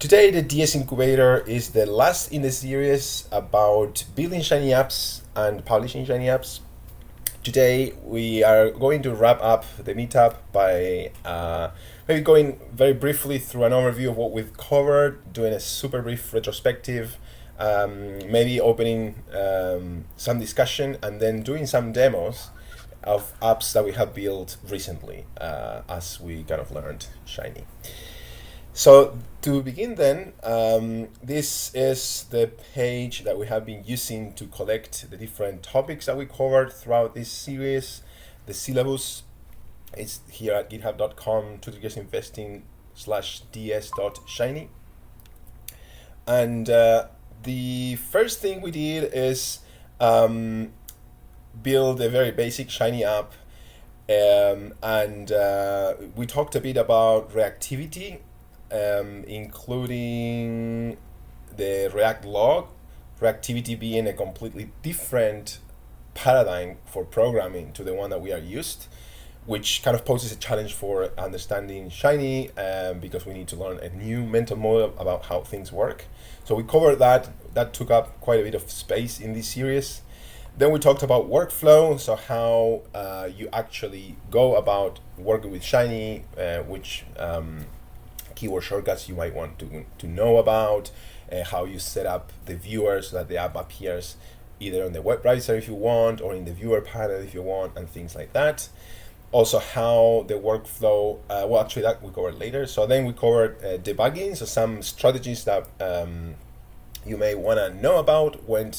Today, the DS Incubator is the last in the series about building Shiny apps and publishing Shiny apps. Today, we are going to wrap up the meetup by maybe going very briefly through an overview of what we've covered, doing a super brief retrospective, maybe opening some discussion, and then doing some demos of apps that we have built recently as we kind of learned Shiny. So to begin then, this is the page that we have been using to collect the different topics that we covered throughout this series. The syllabus is here at github.com, investing/ds.shiny. And the first thing we did is build a very basic Shiny app. And we talked a bit about reactivity, including the React log, reactivity being a completely different paradigm for programming to the one that we are used, which kind of poses a challenge for understanding Shiny because we need to learn a new mental model about how things work. So we covered that. That took up quite a bit of space in this series. Then we talked about workflow, so how you actually go about working with Shiny, which keyword shortcuts you might want to know about, how you set up the viewer so that the app appears either on the web browser if you want, or in the viewer panel if you want, and things like that. Also how the workflow, well actually that we covered later. So then we covered debugging, so some strategies that you may want to know about when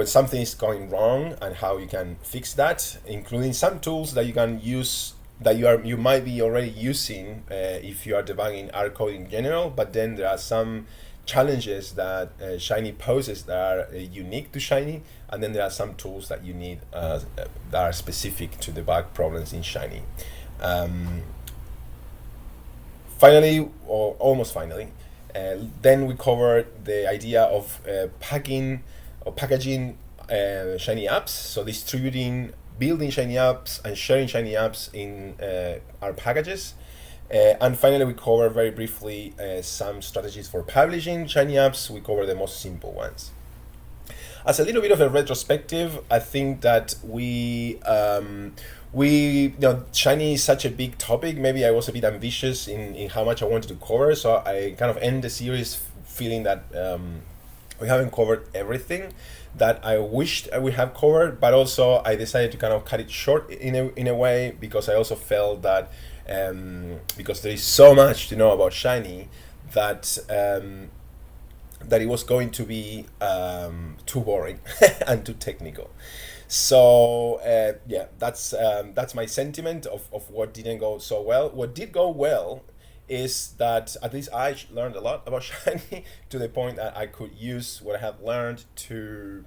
something is going wrong and how you can fix that, including some tools that you can use that you might be already using if you are debugging R code in general, but then there are some challenges that Shiny poses that are unique to Shiny, and then there are some tools that you need that are specific to debug problems in Shiny. Finally, or almost finally, then we covered the idea of packaging Shiny apps, so distributing, building Shiny apps and sharing Shiny apps in our packages. And finally, we cover very briefly some strategies for publishing Shiny apps. We cover the most simple ones. As a little bit of a retrospective, I think that Shiny is such a big topic. Maybe I was a bit ambitious in how much I wanted to cover, so I kind of end the series feeling that we haven't covered everything that I wished we have covered, but also I decided to kind of cut it short in a way, because I also felt that because there is so much to know about Shiny that that it was going to be too boring and too technical. So yeah, that's my sentiment of what didn't go so well. What did go well is that at least I learned a lot about Shiny to the point that I could use what I have learned to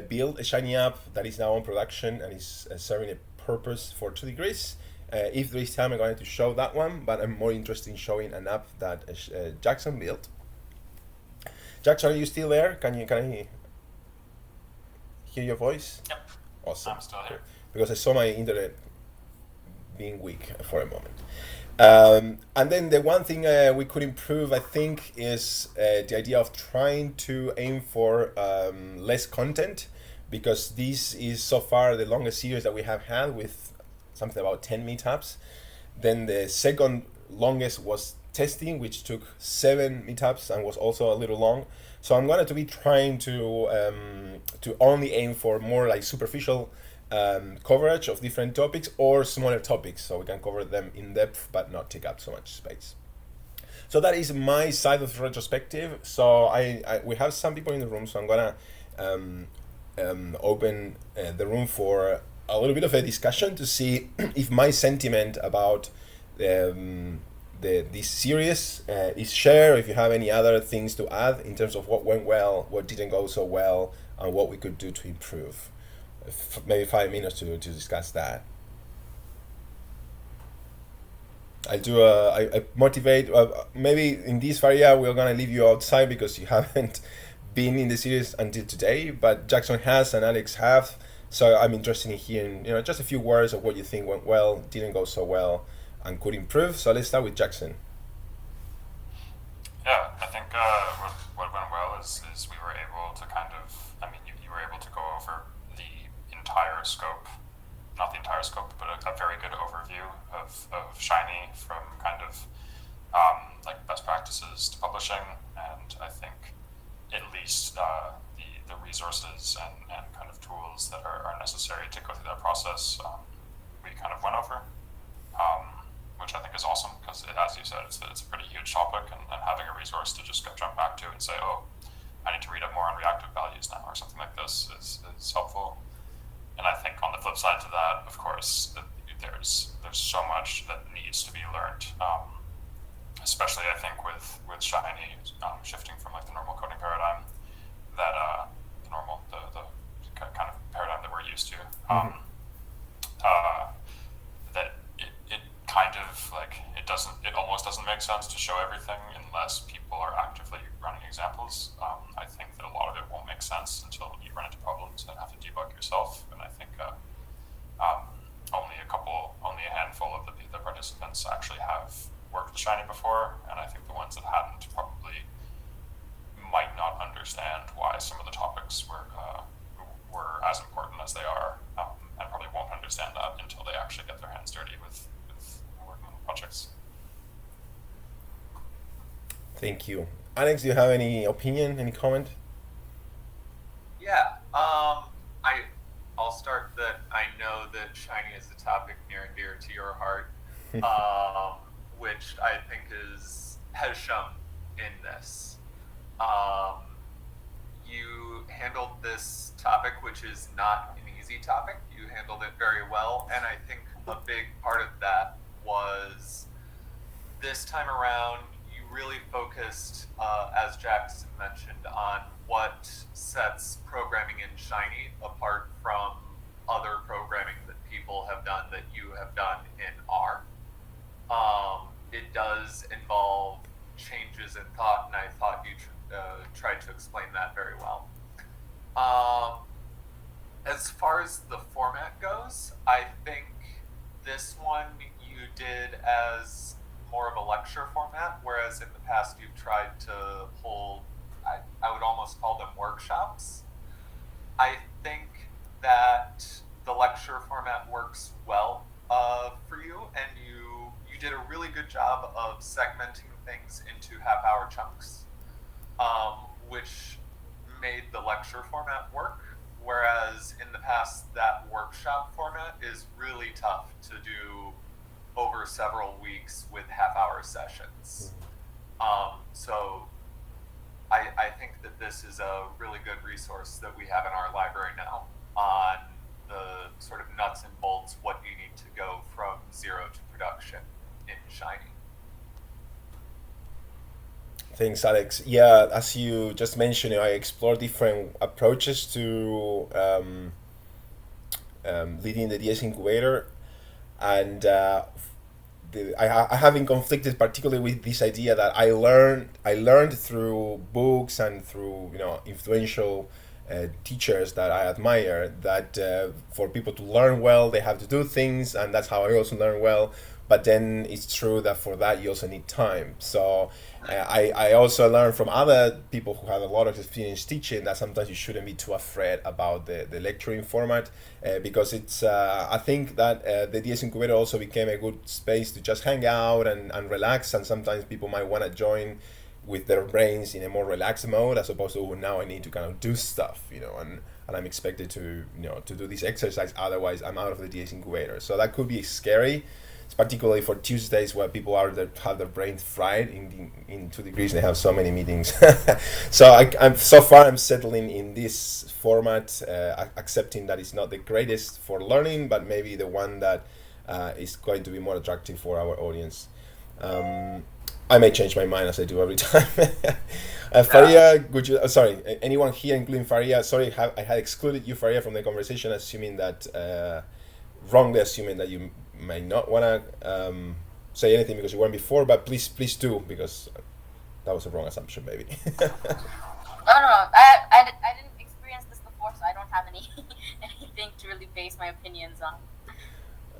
build a Shiny app that is now on production and is serving a purpose for 2 degrees. If there is time, I'm going to show that one, but I'm more interested in showing an app that Jackson built. Jackson, are you still there? Can I hear your voice? Yep. Awesome. I'm still here. Because I saw my internet being weak for a moment. And then the one thing we could improve, I think, is the idea of trying to aim for less content, because this is so far the longest series that we have had, with something about 10 meetups. Then the second longest was testing, which took 7 meetups and was also a little long. So I'm going to be trying to only aim for more like superficial coverage of different topics, or smaller topics, so we can cover them in depth but not take up so much space. So that is my side of the retrospective. So we have some people in the room, so I'm gonna open the room for a little bit of a discussion to see if my sentiment about this series is shared, if you have any other things to add in terms of what went well, what didn't go so well, and what we could do to improve. Maybe 5 minutes to discuss that. I motivate. Maybe in this area we're gonna leave you outside because you haven't been in the series until today. But Jackson has and Alex have, so I'm interested in hearing just a few words of what you think went well, didn't go so well, and could improve. So let's start with Jackson. hindrances to publishing, and I think at least the resources and kind of tools that are necessary to go through that process, we kind of went over, which I think is awesome because, as you said, it's a pretty huge topic, and having a resource to just go jump back to and say, oh, I need to read up more on reactive values now or something like this is helpful. And I think on the flip side to that, of course, there's so much that needs to be learned, especially I think with Shiny shifting from like the normal coding paradigm that the kind of paradigm that we're used to. That it kind of like it almost doesn't make sense to show everything unless people are actively running examples. I think that a lot of it won't make sense until you run into problems and have to debug yourself. And I think only a handful of the participants actually have worked with Shiny before, and I think the ones that hadn't probably might not understand why some of the topics were as important as they are, and probably won't understand that until they actually get their hands dirty with working on projects. Thank you. Alex, do you have any opinion, any comment? Yeah, I'll start that I know that Shiny is a topic near and dear to your heart, which I think has shown in this. You handled this topic, which is not an easy topic. You handled it very well, and I think a big part of that was this time around you really focused, as Jackson mentioned, on what sets programming in Shiny apart from other programming that people have done that you have done in R. It does involve changes in thought, and I thought you tried to explain that very well. As far as the format goes, I think this one you did as more of a lecture format, whereas in the past you've tried to hold, I would almost call them workshops. I think that the lecture format works well for you, and you did a really good job of segmenting things into half-hour chunks, which made the lecture format work, whereas in the past that workshop format is really tough to do over several weeks with half-hour sessions. So I think that this is a really good resource that we have in our library now on the sort of nuts and bolts, what you need to go from zero to production in Shiny. Thanks, Alex. Yeah, as you just mentioned, I explore different approaches to leading the DS incubator, and I have been conflicted particularly with this idea that I learned through books and through influential teachers that I admire that for people to learn well they have to do things, and that's how I also learn well. But then it's true that for that you also need time. So I also learned from other people who have a lot of experience teaching that sometimes you shouldn't be too afraid about the lecturing format, because it's I think that the DS Incubator also became a good space to just hang out and relax, and sometimes people might want to join with their brains in a more relaxed mode as opposed to, "Oh, now I need to kind of do stuff, and I'm expected to to do this exercise, otherwise I'm out of the DS Incubator." So that could be scary. It's particularly for Tuesdays where people have their brains fried in 2 degrees. They have so many meetings. So I'm settling in this format, accepting that it's not the greatest for learning, but maybe the one that is going to be more attractive for our audience. I may change my mind as I do every time. Faria, would you? Sorry, anyone here, including Faria? Sorry, I had excluded you, Faria, from the conversation, assuming that wrongly assuming that you may not want to say anything because you weren't before. But please do, because that was a wrong assumption, maybe. No. I didn't experience this before, so I don't have anything to really base my opinions on.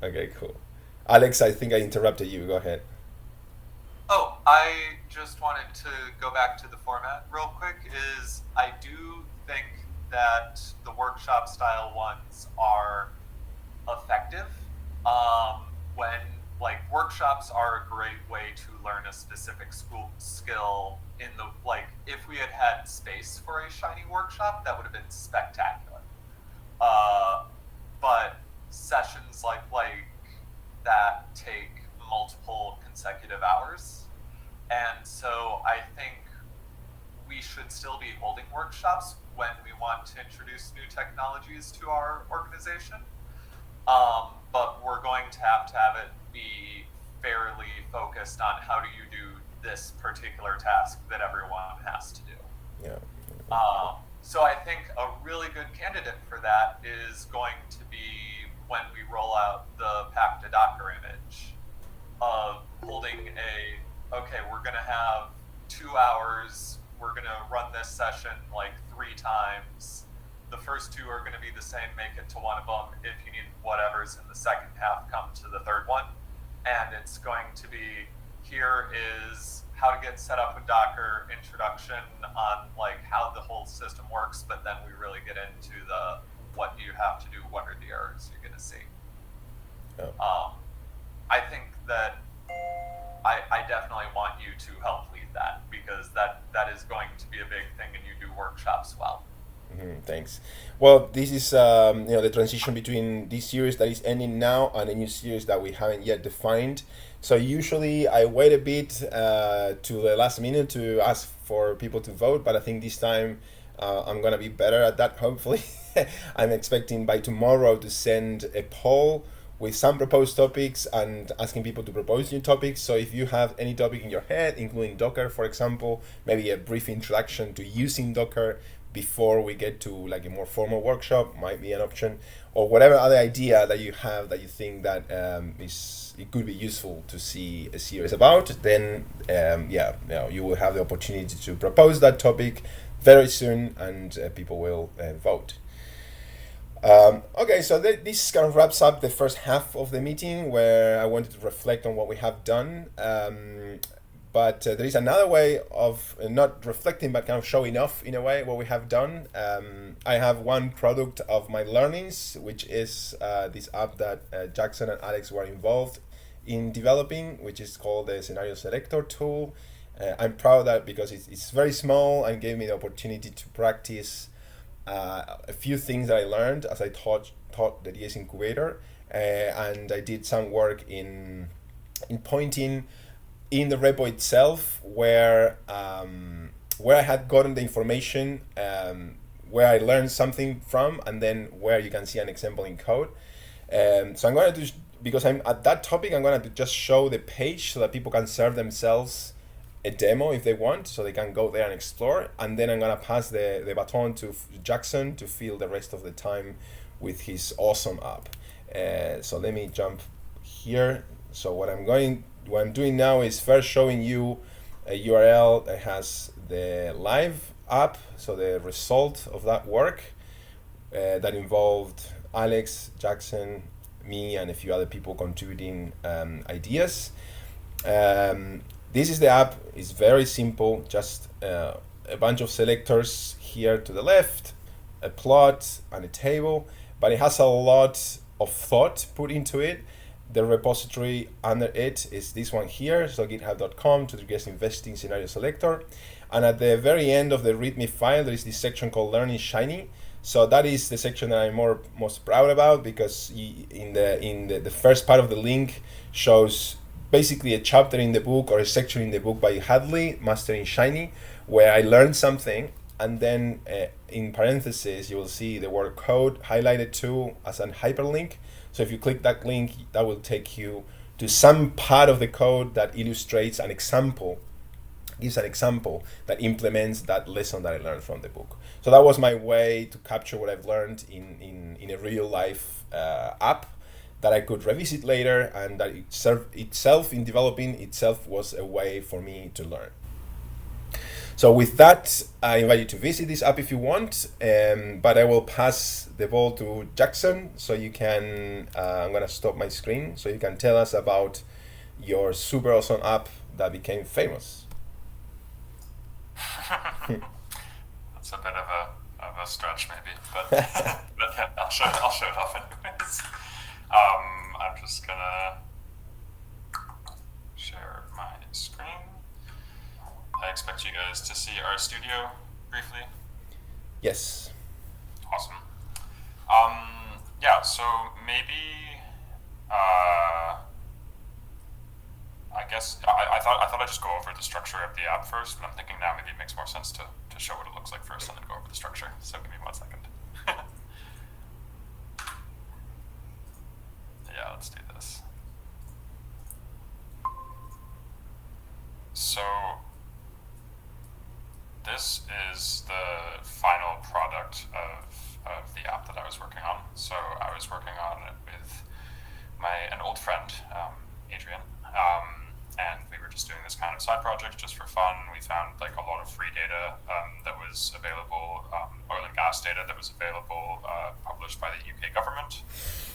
Okay, cool. Alex, I think I interrupted you. Go ahead. Oh, I just wanted to go back to the format real quick. I do think that the workshop style ones are effective when like workshops are a great way to learn a specific skill in the, like, if we had had space for a Shiny workshop, that would have been spectacular. But sessions like that take multiple consecutive hours. And so I think we should still be holding workshops when we want to introduce new technologies to our organization. But we're going to have it be fairly focused on how do you do this particular task that everyone has to do. Yeah. So I think a really good candidate for that is going to be when we roll out the Pack to Docker image of holding okay, we're going to have 2 hours, we're going to run this session like 3 times. The first 2 are going to be the same, make it to one of them. If you need whatever's in the second half, come to the third one. And it's going to be, here is how to get set up with Docker, introduction on like how the whole system works, but then we really get into the what do you have to do, what are the errors you're going to see. Oh. I think that I definitely want you to help lead that, because that is going to be a big thing, and you do workshops well. Thanks. Well, this is the transition between this series that is ending now and a new series that we haven't yet defined. So usually I wait a bit to the last minute to ask for people to vote, but I think this time I'm gonna be better at that, hopefully. I'm expecting by tomorrow to send a poll with some proposed topics and asking people to propose new topics. So if you have any topic in your head, including Docker, for example, maybe a brief introduction to using Docker before we get to like a more formal workshop might be an option, or whatever other idea that you have that you think that it could be useful to see a series about, then you will have the opportunity to propose that topic very soon, and people will vote. Okay, so this kind of wraps up the first half of the meeting, where I wanted to reflect on what we have done. But there is another way of not reflecting, but kind of showing off in a way what we have done. I have one product of my learnings, which is this app that Jackson and Alex were involved in developing, which is called the Scenario Selector tool. I'm proud of that because it's very small and gave me the opportunity to practice a few things that I learned as I taught the DS Incubator, and I did some work in pointing in the repo itself where I had gotten the information, where I learned something from, and then where you can see an example in code. So I'm going to do, because I'm at that topic, I'm going to just show the page so that people can serve themselves a demo if they want, so they can go there and explore. And then I'm going to pass the baton to Jackson to fill the rest of the time with his awesome app. So let me jump here. So what I'm doing now is first showing you a URL that has the live app, so the result of that work that involved Alex, Jackson, me, and a few other people contributing ideas. This is the app. It's very simple, just a bunch of selectors here to the left, a plot and a table, but it has a lot of thought put into it. The repository under it is this one here, so github.com to guest investing scenario selector. And at the very end of the README file, there is this section called Learning Shiny. So that is the section that I'm most proud about, because in the first part of the link shows basically a chapter in the book or a section in the book by Hadley, Mastering Shiny, where I learned something, and then in parentheses you will see the word code highlighted too as a hyperlink. So if you click that link, that will take you to some part of the code that illustrates an example, gives an example that implements that lesson that I learned from the book. So that was my way to capture what I've learned in a real life app that I could revisit later, and that in developing itself was a way for me to learn. So with that, I invite you to visit this app if you want, but I will pass the ball to Jackson, so you can, I'm gonna stop my screen, so you can tell us about your super awesome app that became famous. That's a bit of a stretch maybe, but, but yeah, I'll show it off anyways. I'm just gonna screen. I expect you guys to see our studio briefly. Yes. Awesome. Yeah, so maybe I guess I thought I'd just go over the structure of the app first, but I'm thinking now maybe it makes more sense to show what it looks like first and then go over the structure. So give me 1 second. Yeah, let's do this. So this is the final product of the app that I was working on. So I was working on it with an old friend, Adrian, and we were just doing this kind of side project just for fun. We found like a lot of free data that was available, oil and gas data that was available, published by the UK government,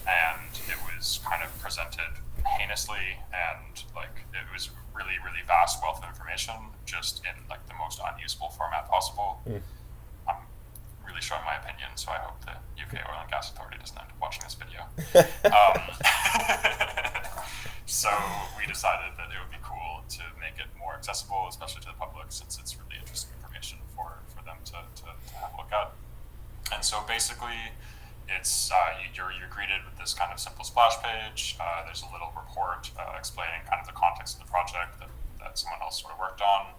and it was kind of presented heinously, and like it was really vast wealth of information just in like the most unusable format possible. I'm really showing my opinion, so I hope the UK Oil and Gas Authority doesn't end up watching this video. So we decided that it would be cool to make it more accessible, especially to the public, since it's really interesting information for them to have a look at. And so basically, it's you're greeted with this kind of simple splash page. There's a little report explaining kind of the context of the project that someone else sort of worked on,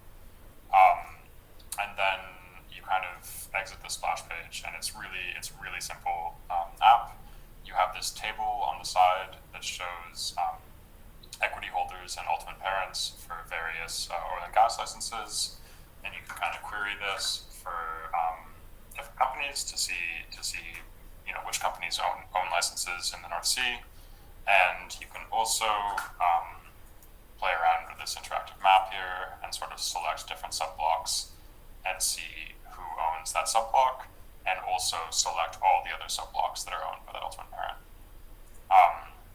and then you kind of exit the splash page, and it's really simple app. You have this table on the side that shows equity holders and ultimate parents for various oil and gas licenses, and you can kind of query this for different companies to see which companies own licenses in the North Sea, and you can also play around with this interactive map here and sort of select different subblocks and see who owns that subblock, and also select all the other subblocks that are owned by that ultimate parent.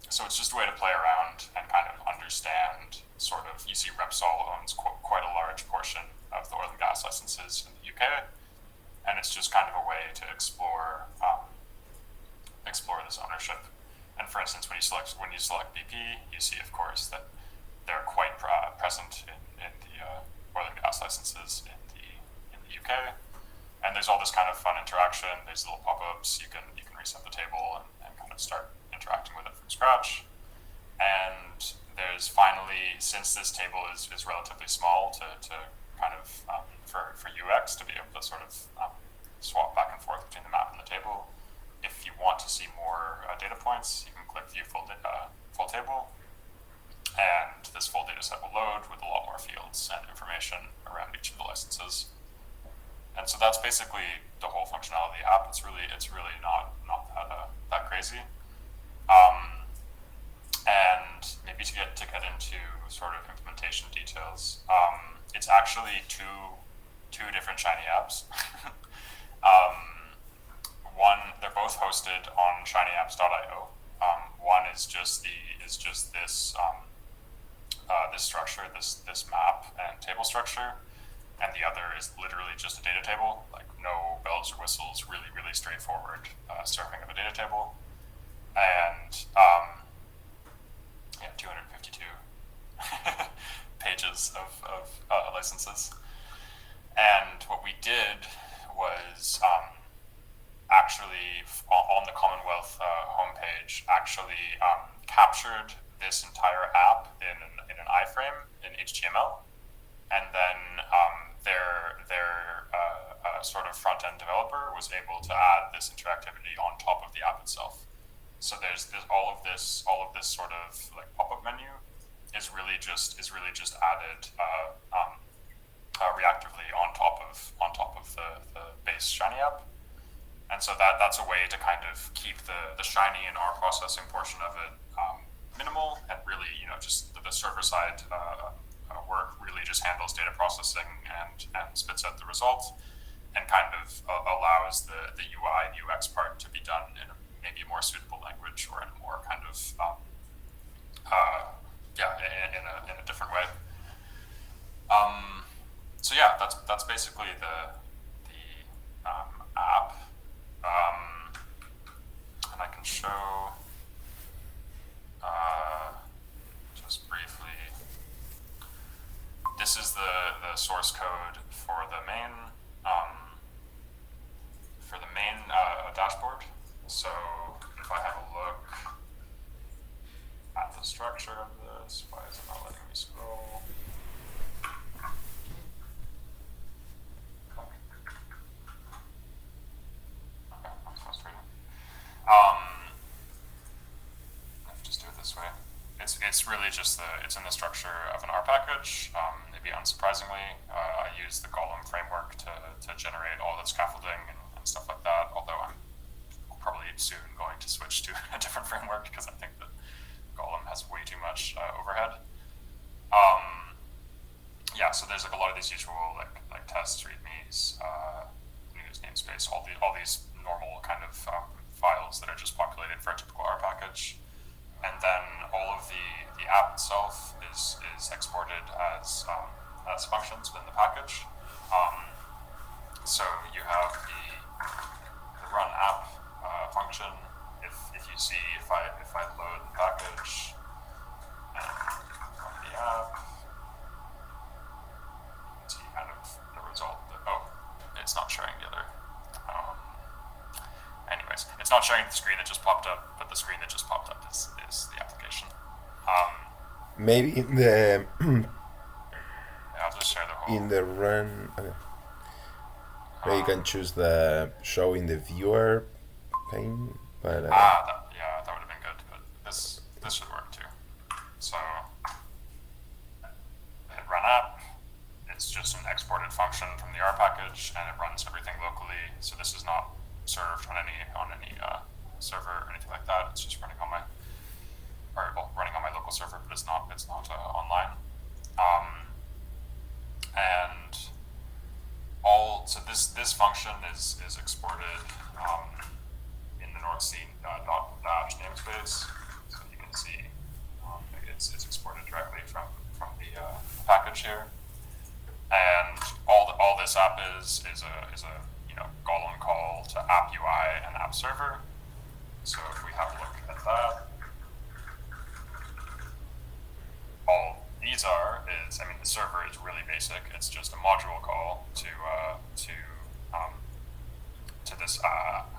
So it's just a way to play around and kind of understand sort of, you see Repsol owns quite a large portion of the oil and gas licenses in the UK, and it's just kind of a way to explore this ownership. And for instance, when you select BP, you see, of course, that they're quite present in the oil and gas licenses in the UK. And there's all this kind of fun interaction. There's little pop-ups. You can reset the table and kind of start interacting with it from scratch. And there's finally, since this table is relatively small to kind of for UX to be able to sort of swap back and forth between the map and the table. If you want to see more data points, you can click View Full Table, and this full data set will load with a lot more fields and information around each of the licenses. And so that's basically the whole functionality of the app. It's really not that crazy. And maybe to get into sort of implementation details, it's actually two different Shiny apps. One, they're both hosted on shinyapps.io. One is just this structure, this map and table structure, and the other is literally just a data table, like no bells or whistles, really straightforward serving of a data table. And 252 pages of licenses. And what we did was actually on the Commonwealth homepage actually captured this entire app in an iframe in HTML, and then their sort of front-end developer was able to add this interactivity on top of the app itself. So there's all of this sort of like pop-up menu is really just added reactively on top of the base Shiny app. And so that's a way to kind of keep the Shiny and R processing portion of it minimal, and really, just the server side work really just handles data processing and spits out the results, and kind of allows the UI and UX part to be done in maybe a more suitable language, or in a more kind of in a different way. So yeah, that's basically the app. And I can show just briefly this is the source code for the main dashboard. So if I have a look at the structure of this, why is it not letting me scroll? Okay, that's frustrating. Just do it this way. It's really just it's in the structure of an R package. Maybe unsurprisingly, I use the Golem framework to generate all the scaffolding and stuff like that. Although I'm probably soon going to switch to a different framework because I think that Golem has way too much overhead. Yeah, so there's like a lot of these usual like tests, readmes, Linux namespace, all these normal kind of files that are just populated for a typical R package. And then all of the app itself is exported as functions within the package. So you have the run app function. If you see if I load the package and run the app, see kind of the result. It's not showing the other. Anyways, it's not showing the screen that just popped up, but the screen that just popped up is the application. Maybe in the I'll just share the whole. in the run. Okay. Maybe you can choose the show in the viewer pane, but that would have been good, but this should work too. So hit run app. It's just an exported function from the R package, and it runs everything locally. So this is not served on any server or anything like that. It's just running on my local server, but it's not online. And so this function is exported in the North Sea .dash namespace. So you can see it's exported directly from the package here. And all this app is a Golem call to app UI and app server. So if we have a look at that, all these the server is really basic. It's just a module call to this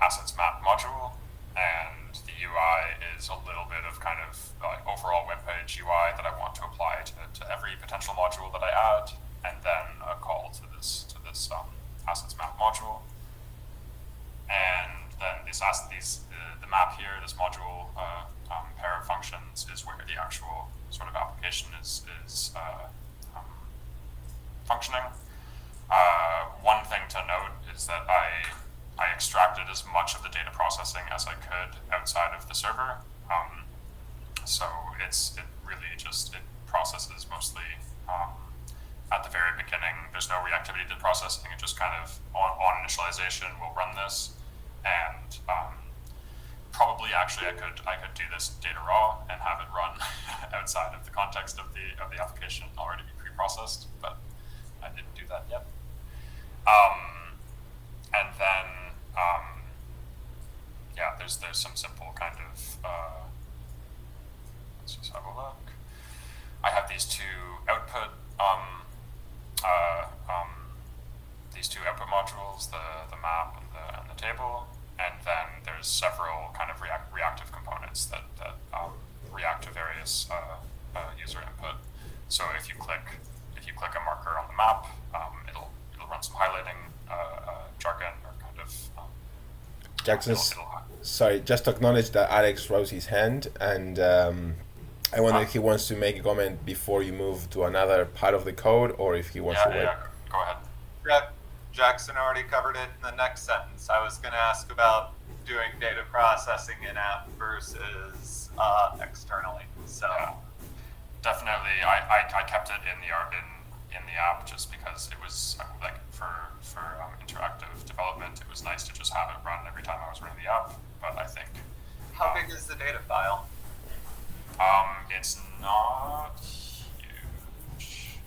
assets map module, and the UI is a little bit of kind of overall web page UI that I want to apply to every potential module that I add, and then a call to this assets map module. And then the map here, this module pair of functions, is where the actual sort of application is functioning. One thing to note is that I extracted as much of the data processing as I could outside of the server. So it really just processes mostly at the very beginning. There's no reactivity to processing. It just kind of on initialization will run this, and probably actually I could do this data raw and have it run outside of the context of the application already be pre-processed, but I didn't do that yet. And then there's some simple kind of let's just have a look. I have these two output modules, the map and the table, and then there's several kind of reactive components that react to various user input. So if you click a marker on the map, it'll run some highlighting jargon or kind of. Jackson's. Sorry, just to acknowledge that Alex rose his hand, and I wonder if he wants to make a comment before you move to another part of the code, or if he wants to wait. Yeah, go ahead. Yep, Jackson already covered it in the next sentence. I was going to ask about doing data processing in-app versus externally. So definitely, I kept it in the app just because it was like for interactive development. It was nice to just have it run every time I was running the app. But I think. How big is the data file? It's not huge.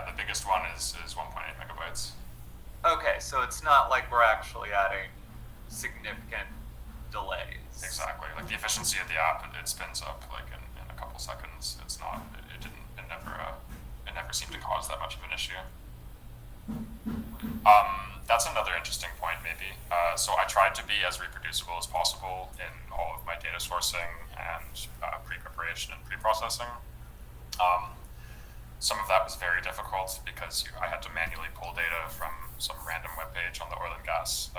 The biggest one is 1.8 megabytes. Okay, so it's not like we're actually adding significant delays. Exactly. Like the efficiency of the app, it spins up like in a couple seconds. It's not. It never seemed to cause that much of an issue. That's another interesting point, maybe. So I tried to be as reproducible as possible in all of my data sourcing and pre-preparation and pre-processing. Some of that was very difficult because I had to manually pull data from some random webpage on the oil and gas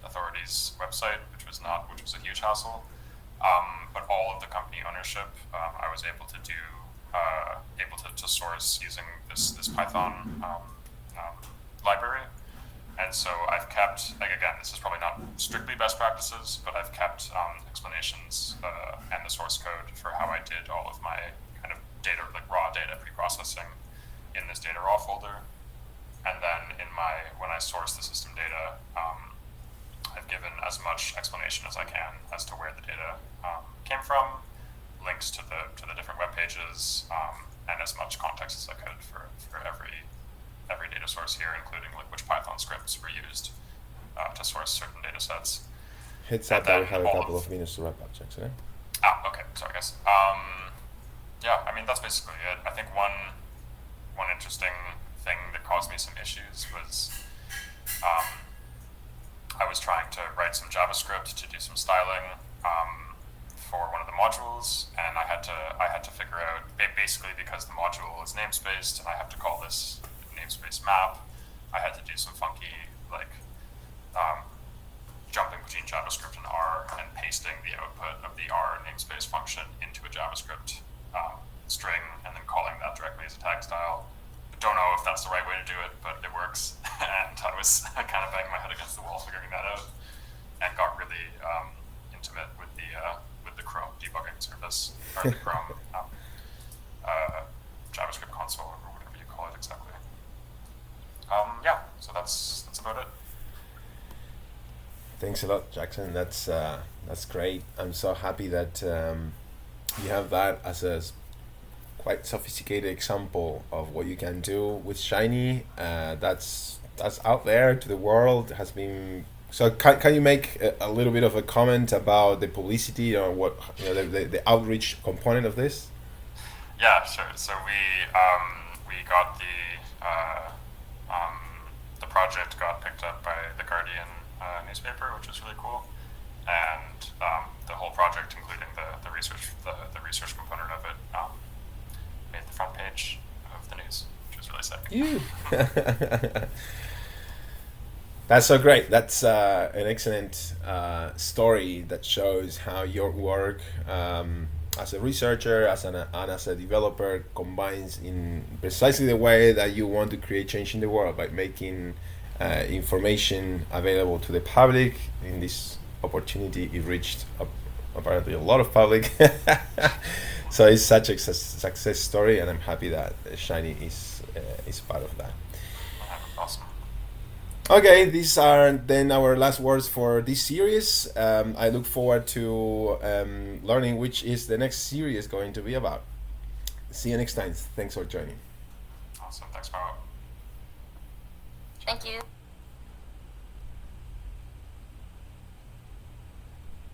authorities website, which was a huge hassle. But all of the company ownership, I was able to source using this Python library. And so I've kept, like, again, this is probably not strictly best practices, but I've kept explanations and the source code for how I did all of my kind of data, like raw data pre-processing in this data raw folder. And then when I source the system data, I've given as much explanation as I can as to where the data came from, links to the different web pages, and as much context as I could for every data source here, including like which Python scripts were used to source certain data sets. Heads up that we have a couple of minutes to wrap up, Jackson. Okay. Sorry, guys. Yeah, I mean, that's basically it. I think one interesting thing that caused me some issues was I was trying to write some JavaScript to do some styling for one of the modules, and I had to figure out, basically because the module is namespaced and I have to call this namespace map, I had to do some funky jumping between JavaScript and R and pasting the output of the R namespace function into a JavaScript string and then calling that directly as a tag style. I don't know if that's the right way to do it, but it works. And I was kind of banging my head against the wall figuring that out, and got really intimate with the Chrome debugging service, or the Chrome JavaScript console, or whatever you call it exactly. Yeah, so that's about it. Thanks a lot, Jackson. That's great. I'm so happy that you have that as a quite sophisticated example of what you can do with Shiny. That's out there to the world. Has been. So can you make a little bit of a comment about the publicity or what, the outreach component of this? Yeah, sure. So we got the project got picked up by the Guardian newspaper, which was really cool, and the whole project, including the research component of it, made the front page of the news, which was really sick. That's so great. That's an excellent story that shows how your work as a researcher, and as a developer combines in precisely the way that you want to create change in the world, by making information available to the public. In this opportunity, it reached apparently a lot of public. So it's such a success story, and I'm happy that Shiny is part of that. Awesome. Okay, these are then our last words for this series. I look forward to learning which is the next series going to be about. See you next time. Thanks for joining. Awesome. Thanks, Paolo. Thank you.